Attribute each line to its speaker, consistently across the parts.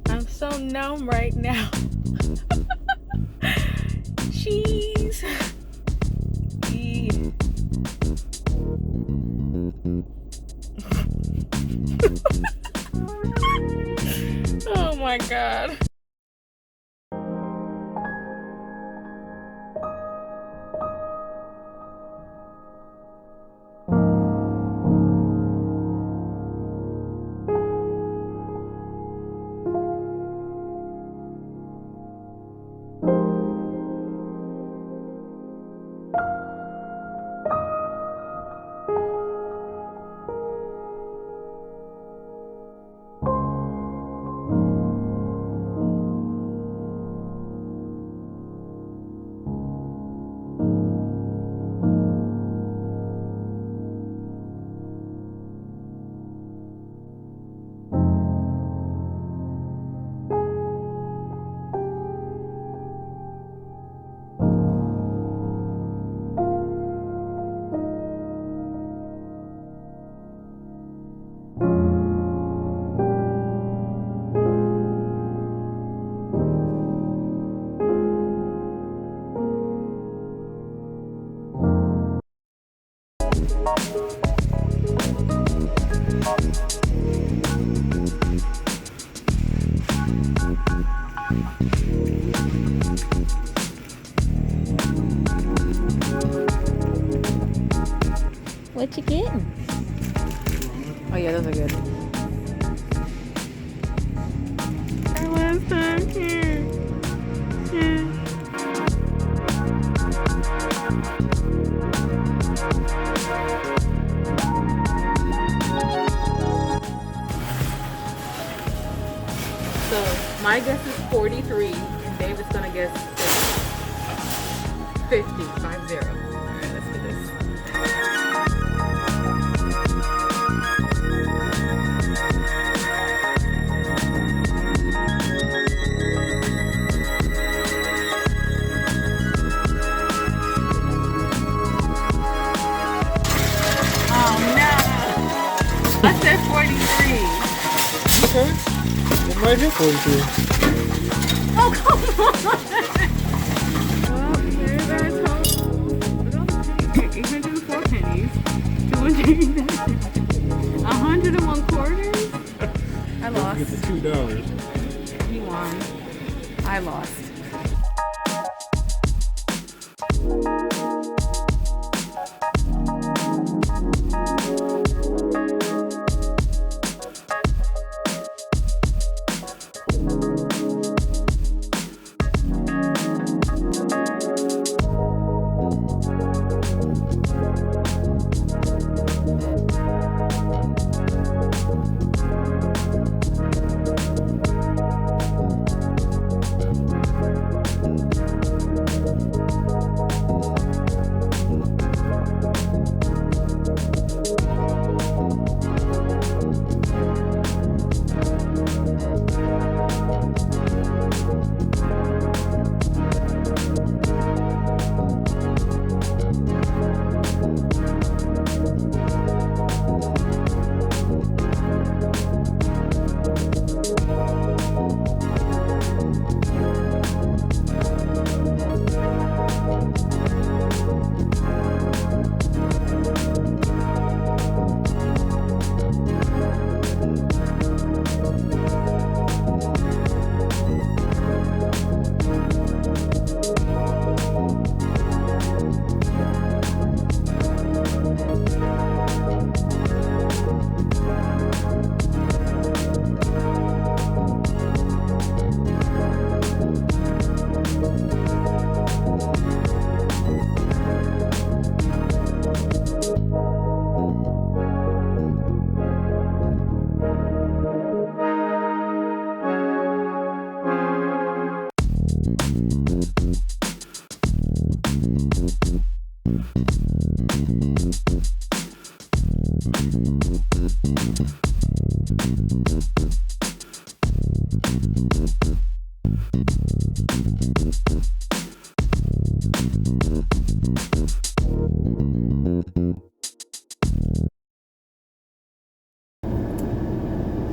Speaker 1: I'm so numb right now. Jeez. Yeah. Oh my god. What you getting? Oh yeah, those are good. Our last time here. So my guess is 43, and David's gonna guess 50, 50. All right, let's do this. Oh no! I said 43.
Speaker 2: Okay. I'm right here for you.
Speaker 1: Oh, come on! Oh, here's our total. 804 pennies. 101 quarters. I lost.
Speaker 2: Get the $2.
Speaker 1: He won. I lost.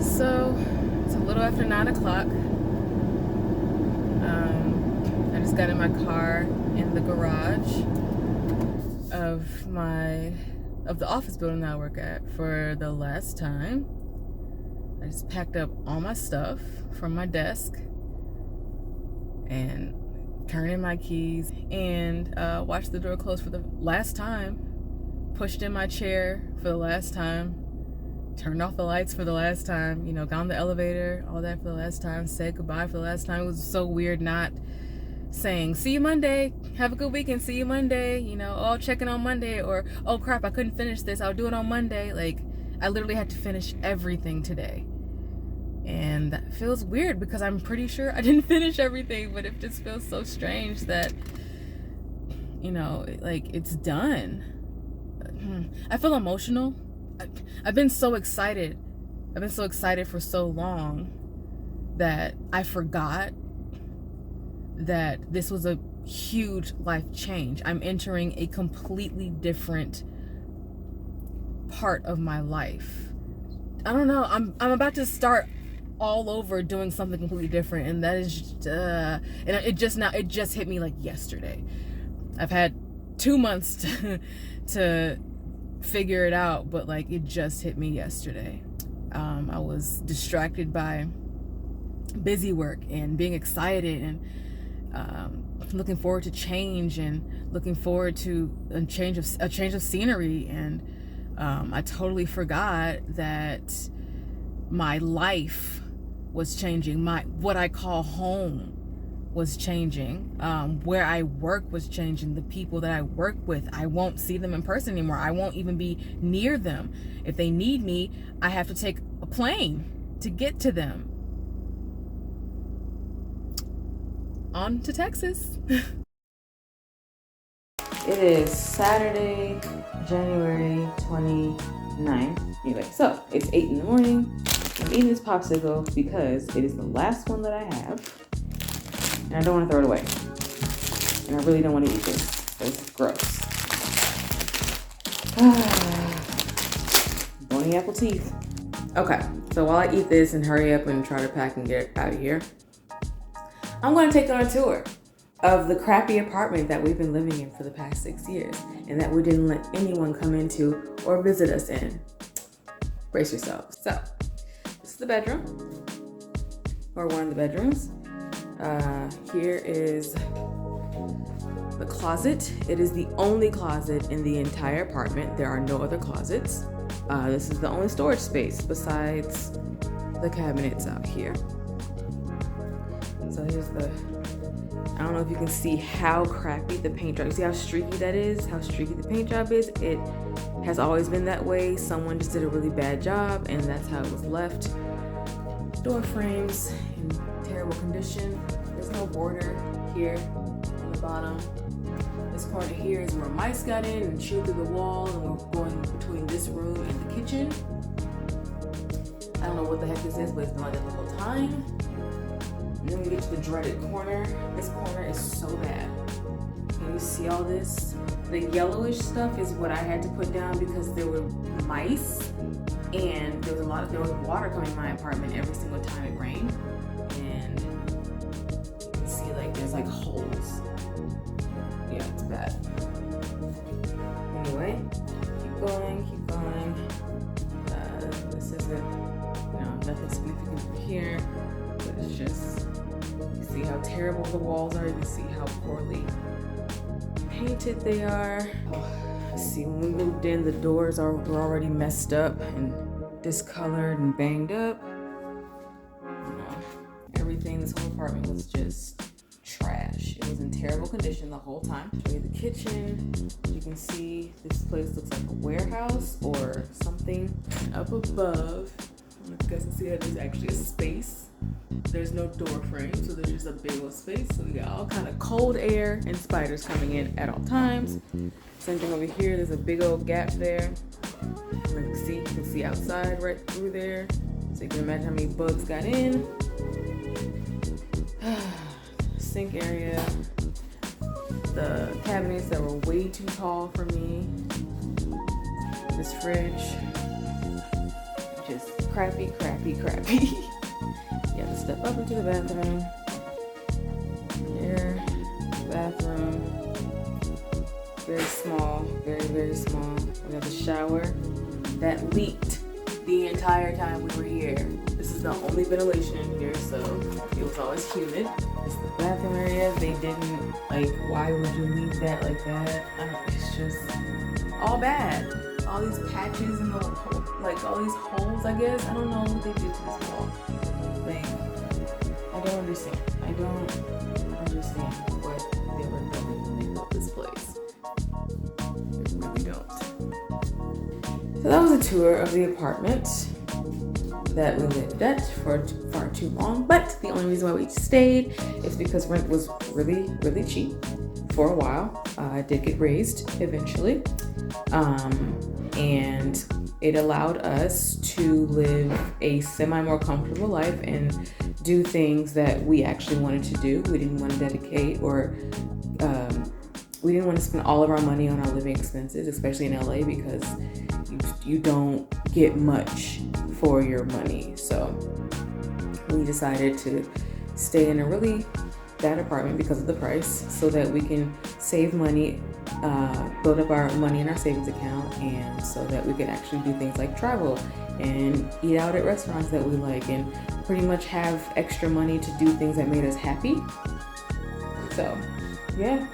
Speaker 1: So it's a little after 9 o'clock. I just got in my car in the garage of the office building that I work at for the last time. I just packed up all my stuff from my desk and turned in my keys and watched the door close for the last time, pushed in my chair for the last time, turned off the lights for the last time, you know, got on the elevator, all that for the last time, said goodbye for the last time. It was so weird not saying, see you Monday, have a good weekend, see you Monday, you know, oh, checking on Monday, or, oh crap, I couldn't finish this, I'll do it on Monday. Like, I literally had to finish everything today. And that feels weird because I'm pretty sure I didn't finish everything, but it just feels so strange that, you know, like, it's done. I feel emotional. I've been so excited. I've been so excited for so long that I forgot that this was a huge life change. I'm entering a completely different part of my life. I don't know. I'm about to start all over doing something completely different, and that is and it just hit me like yesterday. I've had 2 months to figure it out, but like it just hit me yesterday. I was distracted by busy work and being excited and looking forward to change and looking forward to a change of scenery and I totally forgot that my life was changing. What I call home was changing. Where I work was changing. The people that I work with, I won't see them in person anymore. I won't even be near them. If they need me, I have to take a plane to get to them. On to Texas. It is Saturday, January 29th. Anyway, so it's 8 in the morning. I'm eating this popsicle because it is the last one that I have. And I don't want to throw it away. And I really don't want to eat this. It's gross. Bony apple teeth. Okay, so while I eat this and hurry up and try to pack and get out of here, I'm going to take on a tour of the crappy apartment that we've been living in for the past 6 years and that we didn't let anyone come into or visit us in. Brace yourselves. So, this is the bedroom, or one of the bedrooms. Here is the closet. It is the only closet in the entire apartment. There are no other closets. This is the only storage space besides the cabinets out here. So here's I don't know if you can see how crappy the paint job. You see how streaky that is? How streaky the paint job is? It has always been that way. Someone just did a really bad job, and that's how it was left. Door frames in terrible condition. There's no border here on the bottom. This corner here is where mice got in and chewed through the wall, and we're going between this room and the kitchen. I don't know what the heck this is, but it's been like that the whole time. And then we get to the dreaded corner. This corner is so bad. Can you see all this? The yellowish stuff is what I had to put down because there were mice and there was water coming in my apartment every single time it rained. And you can see there's holes. Yeah, it's bad. Anyway, keep going. This isn't, nothing significant from here, but it's just, you see how terrible the walls are, you see how poorly painted they are. See, when we moved in, the doors were already messed up and discolored and banged up. Everything, this whole apartment was just trash. It was in terrible condition the whole time. Show you the kitchen. You can see this place looks like a warehouse or something. Up above, you guys can see that there's actually a space. There's no door frame, so there's just a big old space. So we got all kind of cold air and spiders coming in at all times. Same thing over here. There's a big old gap there. You can see outside right through there. So you can imagine how many bugs got in. Sink area. The cabinets that were way too tall for me. This fridge. Just crappy. You have to step up into the bathroom. Here, bathroom. Very small, very small. We have a shower that leaked the entire time we were here. This is the only ventilation in here, so it was always humid. It's the bathroom area. They didn't, why would you leave that like that? It's just all bad. All these patches and all these holes, I guess. I don't know what they did to this wall. I don't understand. I don't understand what they were doing when they built this place. I really don't. So that was a tour of the apartment that we lived at for far too long. But the only reason why we stayed is because rent was really, really cheap for a while. It did get raised eventually. And it allowed us to live a more comfortable life and do things that we actually wanted to do. We didn't want to dedicate or we didn't want to spend all of our money on our living expenses, especially in LA, because you don't get much for your money. So we decided to stay in a really bad apartment because of the price so that we can save money, build up our money in our savings account, and so that we could actually do things like travel and eat out at restaurants that we like and pretty much have extra money to do things that made us happy. So yeah,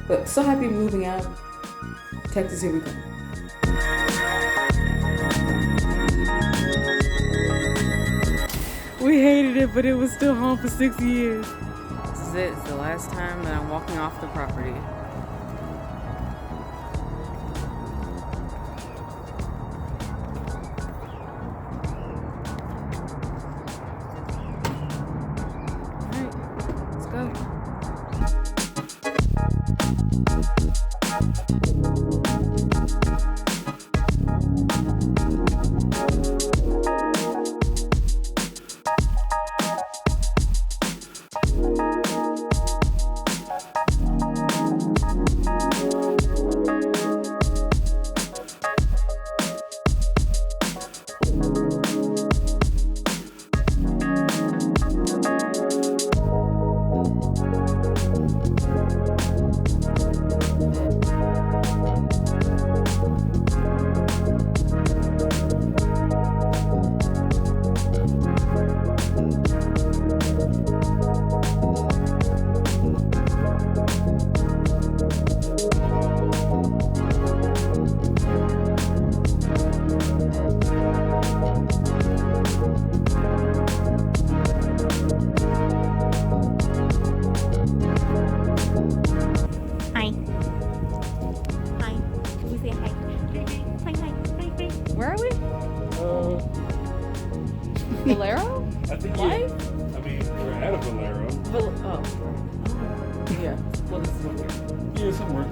Speaker 1: but so happy moving out. Texas, here we go. We hated it, but it was still home for 6 years. This is it. It's the last time that I'm walking off the property. Valero?
Speaker 2: I think
Speaker 1: Life?
Speaker 2: I mean, we're at a Valero.
Speaker 1: Yeah. Well, this is one here.
Speaker 2: Yeah, somewhere.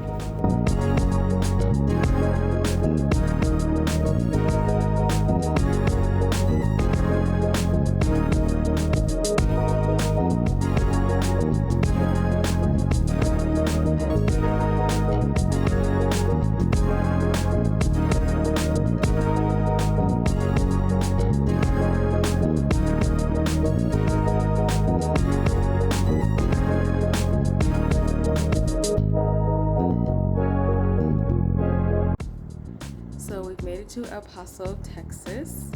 Speaker 1: So we've made it to El Paso, Texas,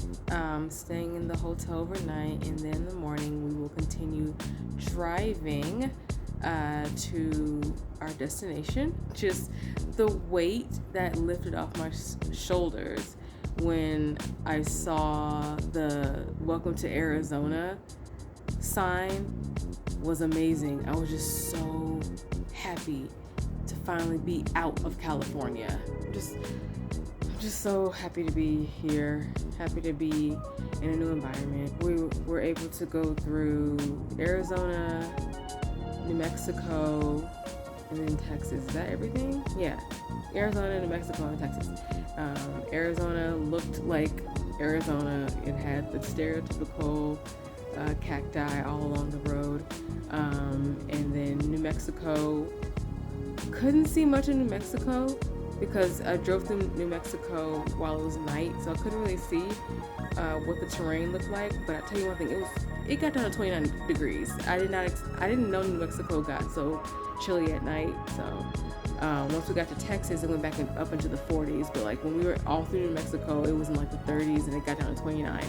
Speaker 1: staying in the hotel overnight, and then in the morning we will continue driving to our destination. Just the weight that lifted off my shoulders when I saw the Welcome to Arizona sign was amazing. I was just so happy to finally be out of California. I'm just so happy to be here, happy to be in a new environment. We were able to go through Arizona, New Mexico, and then Texas. Is that everything? Yeah, Arizona, New Mexico, and Texas. Arizona looked like Arizona. It had the stereotypical cacti all along the road. And then New Mexico, couldn't see much of New Mexico because I drove through New Mexico while it was night, so I couldn't really see what the terrain looked like. But I tell you one thing, it got down to 29 degrees. I didn't know New Mexico got so chilly at night. So once we got to Texas, it went back up into the 40s. But like when we were all through New Mexico, it was in like the 30s, and it got down to 29.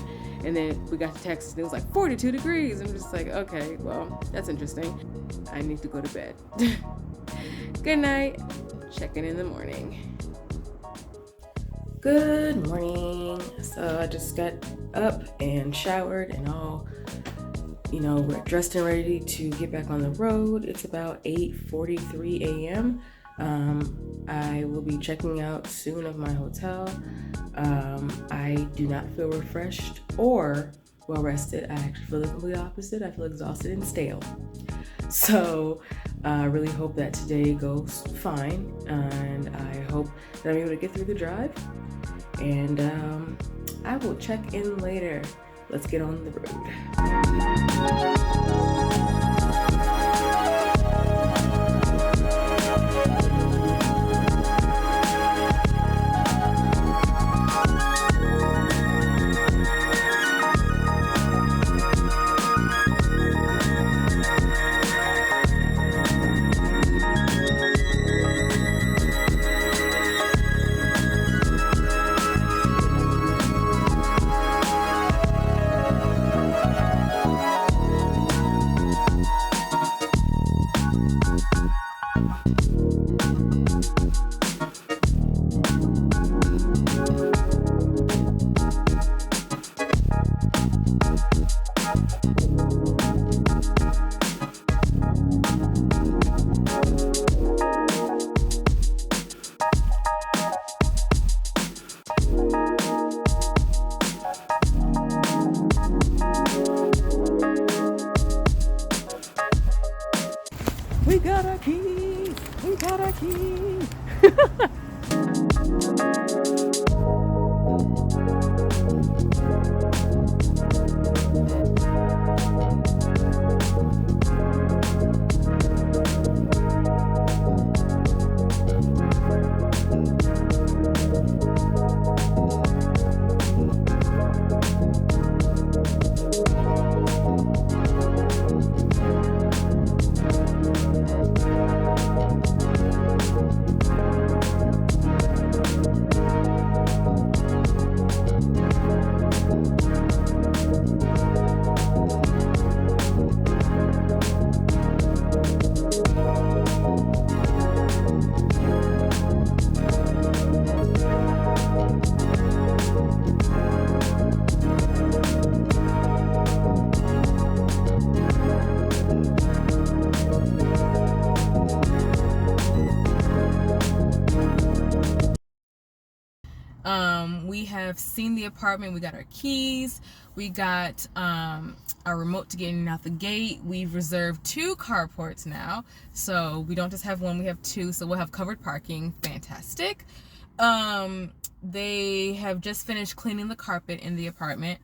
Speaker 1: And then we got to Texas, and it was like 42 degrees. I'm just like, okay, well, that's interesting. I need to go to bed. Good night. Check in the morning. Good morning. So I just got up and showered and all, we're dressed and ready to get back on the road. It's about 8:43 a.m. I will be checking out soon of my hotel. I do not feel refreshed or well rested. I actually feel the complete opposite. I feel exhausted and stale. So I really hope that today goes fine, and I hope that I'm able to get through the drive, and I will check in later. Let's get on the road. We have seen the apartment. We got our keys. We got our remote to get in and out the gate. We've reserved 2 carports now. So we don't just have one, we have 2. So we'll have covered parking. Fantastic. They have just finished cleaning the carpet in the apartment.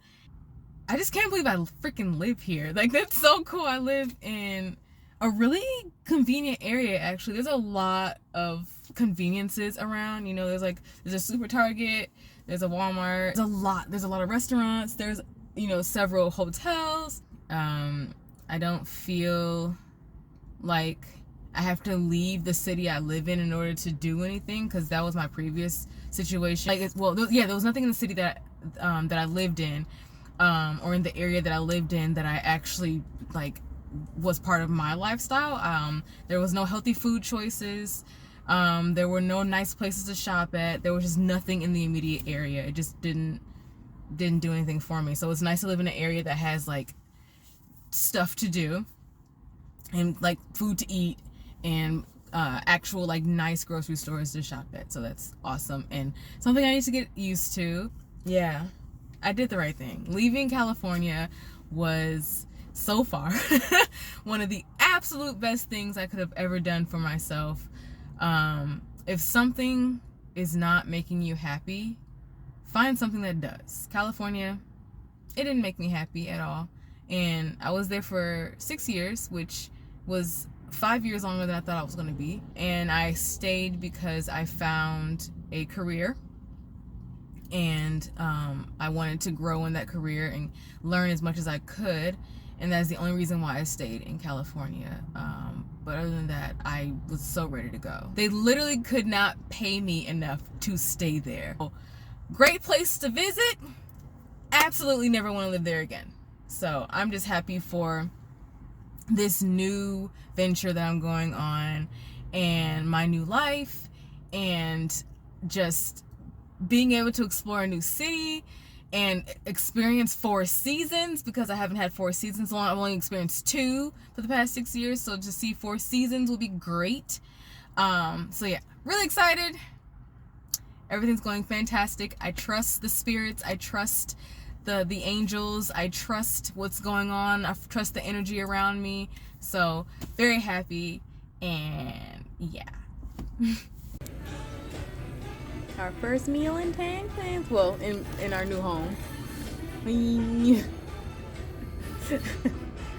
Speaker 1: I just can't believe I freaking live here. Like, that's so cool. I live in a really convenient area, actually. There's a lot of conveniences around. You know, there's a Super Target, there's a Walmart, there's a lot of restaurants, there's, you know, several hotels. I don't feel like I have to leave the city I live in order to do anything, because that was my previous situation. Like, there was nothing in the city that I lived in, or in the area that I lived in that I actually, like, was part of my lifestyle. There was no healthy food choices. There were no nice places to shop at. There was just nothing in the immediate area. It just didn't do anything for me. So it's nice to live in an area that has, like, stuff to do and, like, food to eat and actual, like, nice grocery stores to shop at. So that's awesome and something I need to get used to. Yeah, I did the right thing. Leaving California was, so far, one of the absolute best things I could have ever done for myself. If something is not making you happy, find something that does. California, it didn't make me happy at all. And I was there for 6 years, which was 5 years longer than I thought I was going to be. And I stayed because I found a career. And I wanted to grow in that career and learn as much as I could. And that's the only reason why I stayed in California. But other than that, I was so ready to go. They literally could not pay me enough to stay there. Great place to visit. Absolutely never want to live there again. So I'm just happy for this new venture that I'm going on and my new life and just being able to explore a new city and experience 4 seasons, because I haven't had 4 seasons long. I've only experienced 2 for the past 6 years, so to see 4 seasons will be great. So yeah, really excited. Everything's going fantastic. I trust the spirits. I trust the angels. I trust what's going on. I trust the energy around me. So very happy, and yeah. Our first meal in Tancans. Well, in our new home.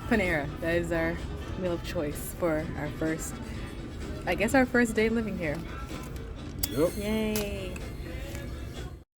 Speaker 1: Panera. That is our meal of choice for our first day living here.
Speaker 2: Yep.
Speaker 1: Yay.